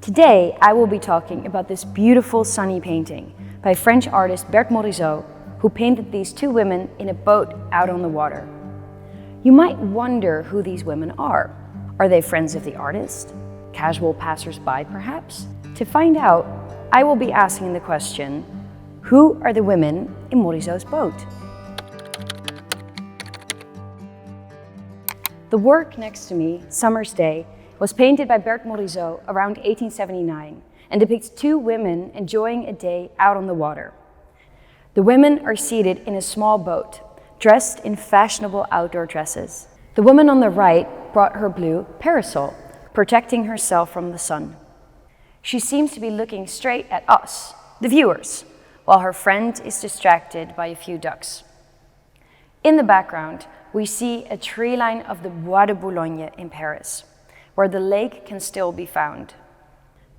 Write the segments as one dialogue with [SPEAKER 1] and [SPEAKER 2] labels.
[SPEAKER 1] Today, I will be talking about this beautiful sunny painting by French artist Berthe Morisot, who painted these two women in a boat out on the water. You might wonder who these women are. Are they friends of the artist? Casual passers-by, perhaps? To find out, I will be asking the question, who are the women in Morisot's boat? The work next to me, Summer's Day, was painted by Berthe Morisot around 1879 and depicts two women enjoying a day out on the water. The women are seated in a small boat, dressed in fashionable outdoor dresses. The woman on the right brought her blue parasol, protecting herself from the sun. She seems to be looking straight at us, the viewers, while her friend is distracted by a few ducks. In the background, we see a tree line of the Bois de Boulogne in Paris, where the lake can still be found.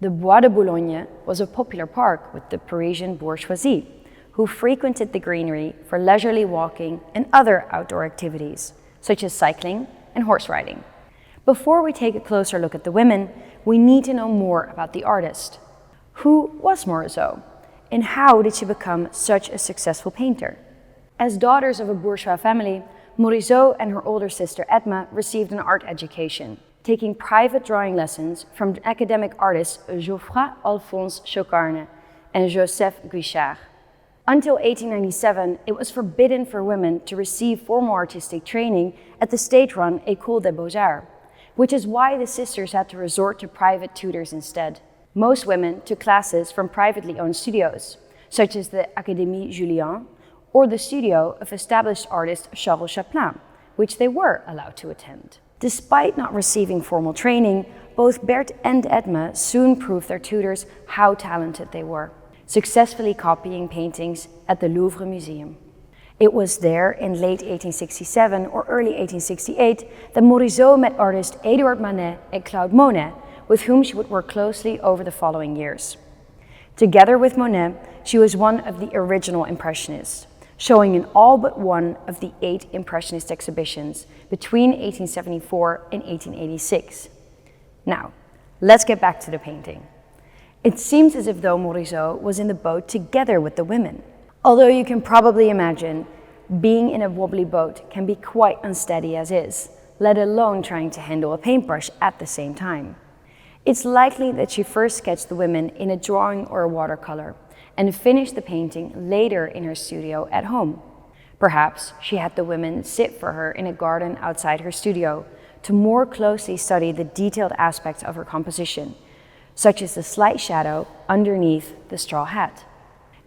[SPEAKER 1] The Bois de Boulogne was a popular park with the Parisian bourgeoisie, who frequented the greenery for leisurely walking and other outdoor activities, such as cycling and horse riding. Before we take a closer look at the women, we need to know more about the artist. Who was Morisot, and how did she become such a successful painter? As daughters of a bourgeois family, Morisot and her older sister Edma received an art education, taking private drawing lessons from academic artists Geoffroy Alphonse Chocarne and Joseph Guichard. Until 1897, it was forbidden for women to receive formal artistic training at the state-run École des Beaux-Arts, which is why the sisters had to resort to private tutors instead. Most women took classes from privately owned studios, such as the Académie Julian or the studio of established artist Charles Chaplin, which they were allowed to attend. Despite not receiving formal training, both Berthe and Edma soon proved their tutors how talented they were, successfully copying paintings at the Louvre Museum. It was there in late 1867 or early 1868 that Morisot met artists Édouard Manet and Claude Monet, with whom she would work closely over the following years. Together with Monet, she was one of the original Impressionists, showing in all but one of the 8 Impressionist exhibitions between 1874 and 1886. Now, let's get back to the painting. It seems as if though Morisot was in the boat together with the women. Although you can probably imagine, being in a wobbly boat can be quite unsteady as is, let alone trying to handle a paintbrush at the same time. It's likely that she first sketched the women in a drawing or a watercolor, and finished the painting later in her studio at home. Perhaps she had the women sit for her in a garden outside her studio to more closely study the detailed aspects of her composition, such as the slight shadow underneath the straw hat.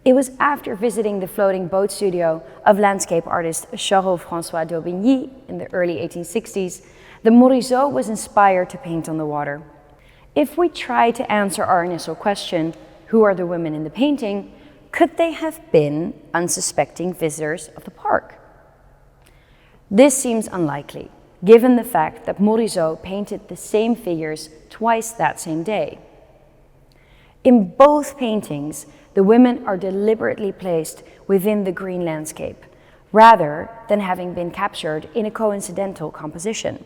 [SPEAKER 1] It was after visiting the floating boat studio of landscape artist Charles-François d'Aubigny in the early 1860s that Morisot was inspired to paint on the water. If we try to answer our initial question, who are the women in the painting, could they have been unsuspecting visitors of the park? This seems unlikely, given the fact that Morisot painted the same figures twice that same day. In both paintings, the women are deliberately placed within the green landscape, rather than having been captured in a coincidental composition.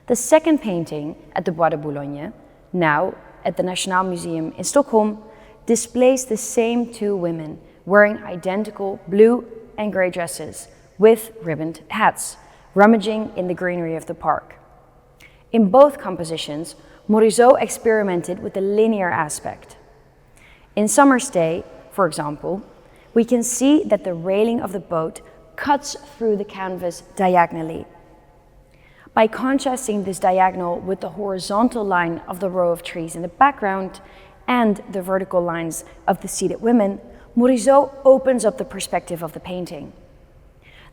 [SPEAKER 1] The second painting at the Bois de Boulogne, now at the National Museum in Stockholm, displays the same two women wearing identical blue and gray dresses with ribboned hats, rummaging in the greenery of the park. In both compositions, Morisot experimented with the linear aspect. In Summer's Day, for example, we can see that the railing of the boat cuts through the canvas diagonally. By contrasting this diagonal with the horizontal line of the row of trees in the background and the vertical lines of the seated women, Morisot opens up the perspective of the painting.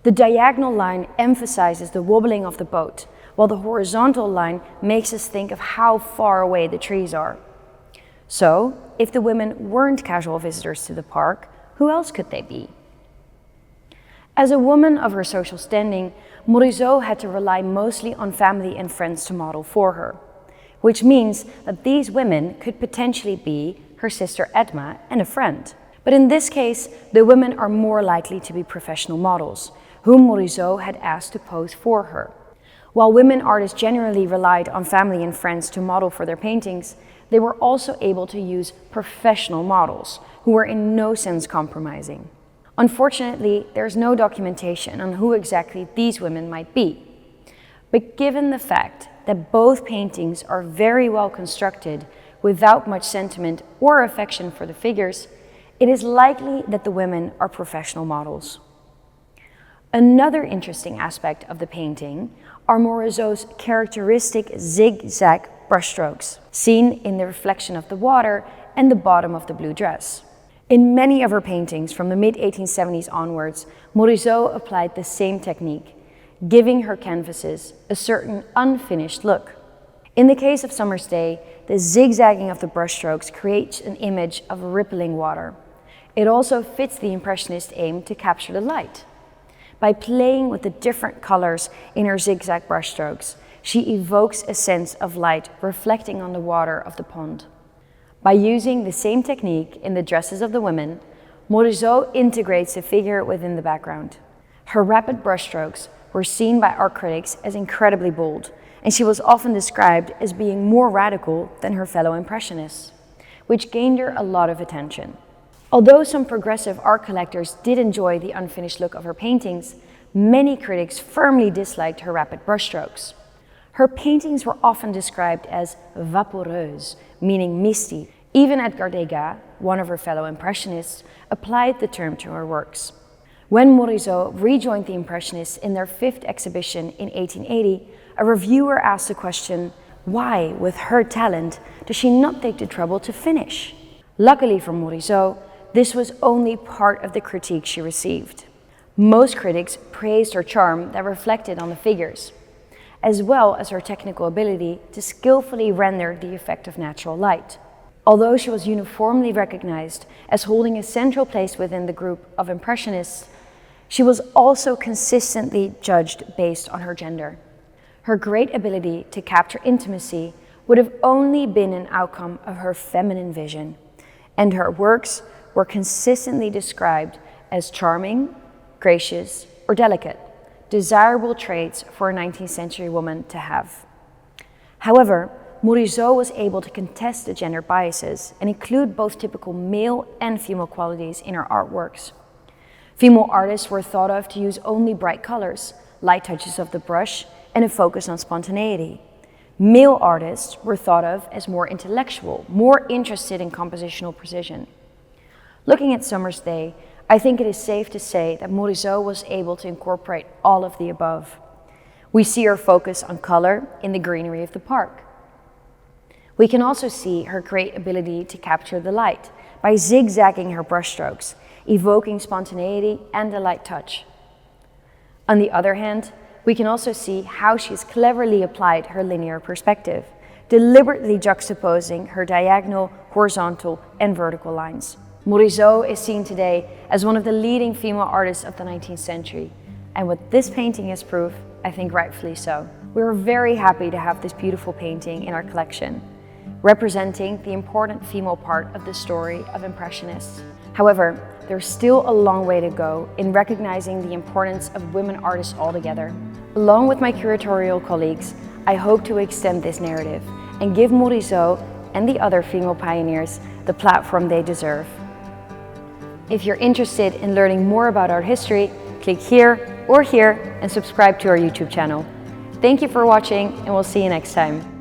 [SPEAKER 1] The diagonal line emphasizes the wobbling of the boat, while the horizontal line makes us think of how far away the trees are. So, if the women weren't casual visitors to the park, who else could they be? As a woman of her social standing, Morisot had to rely mostly on family and friends to model for her, which means that these women could potentially be her sister Edma and a friend. But in this case, the women are more likely to be professional models, whom Morisot had asked to pose for her. While women artists generally relied on family and friends to model for their paintings, they were also able to use professional models who were in no sense compromising. Unfortunately, there's no documentation on who exactly these women might be. But given the fact that both paintings are very well constructed without much sentiment or affection for the figures, it is likely that the women are professional models. Another interesting aspect of the painting are Morisot's characteristic zig-zag brushstrokes, seen in the reflection of the water and the bottom of the blue dress. In many of her paintings from the mid-1870s onwards, Morisot applied the same technique, giving her canvases a certain unfinished look. In the case of Summer's Day, the zigzagging of the brushstrokes creates an image of rippling water. It also fits the Impressionist aim to capture the light. By playing with the different colors in her zigzag brushstrokes, she evokes a sense of light reflecting on the water of the pond. By using the same technique in the dresses of the women, Morisot integrates the figure within the background. Her rapid brushstrokes were seen by art critics as incredibly bold, and she was often described as being more radical than her fellow Impressionists, which gained her a lot of attention. Although some progressive art collectors did enjoy the unfinished look of her paintings, many critics firmly disliked her rapid brushstrokes. Her paintings were often described as vaporeuses, meaning misty. Even Edgar Degas, one of her fellow Impressionists, applied the term to her works. When Morisot rejoined the Impressionists in their 5th exhibition in 1880, a reviewer asked the question, why, with her talent, does she not take the trouble to finish? Luckily for Morisot, this was only part of the critique she received. Most critics praised her charm that reflected on the figures, as well as her technical ability to skillfully render the effect of natural light. Although she was uniformly recognized as holding a central place within the group of Impressionists, she was also consistently judged based on her gender. Her great ability to capture intimacy would have only been an outcome of her feminine vision, and her works were consistently described as charming, gracious, or delicate, desirable traits for a 19th century woman to have. However, Morisot was able to contest the gender biases and include both typical male and female qualities in her artworks. Female artists were thought of to use only bright colors, light touches of the brush, and a focus on spontaneity. Male artists were thought of as more intellectual, more interested in compositional precision. Looking at Summer's Day, I think it is safe to say that Morisot was able to incorporate all of the above. We see her focus on color in the greenery of the park. We can also see her great ability to capture the light by zigzagging her brushstrokes, evoking spontaneity and a light touch. On the other hand, we can also see how she's cleverly applied her linear perspective, deliberately juxtaposing her diagonal, horizontal, and vertical lines. Morisot is seen today as one of the leading female artists of the 19th century, and with this painting as proof, I think rightfully so. We are very happy to have this beautiful painting in our collection, representing the important female part of the story of Impressionists. However, there's still a long way to go in recognizing the importance of women artists altogether. Along with my curatorial colleagues, I hope to extend this narrative and give Morisot and the other female pioneers the platform they deserve. If you're interested in learning more about art history, click here or here and subscribe to our YouTube channel. Thank you for watching, and we'll see you next time.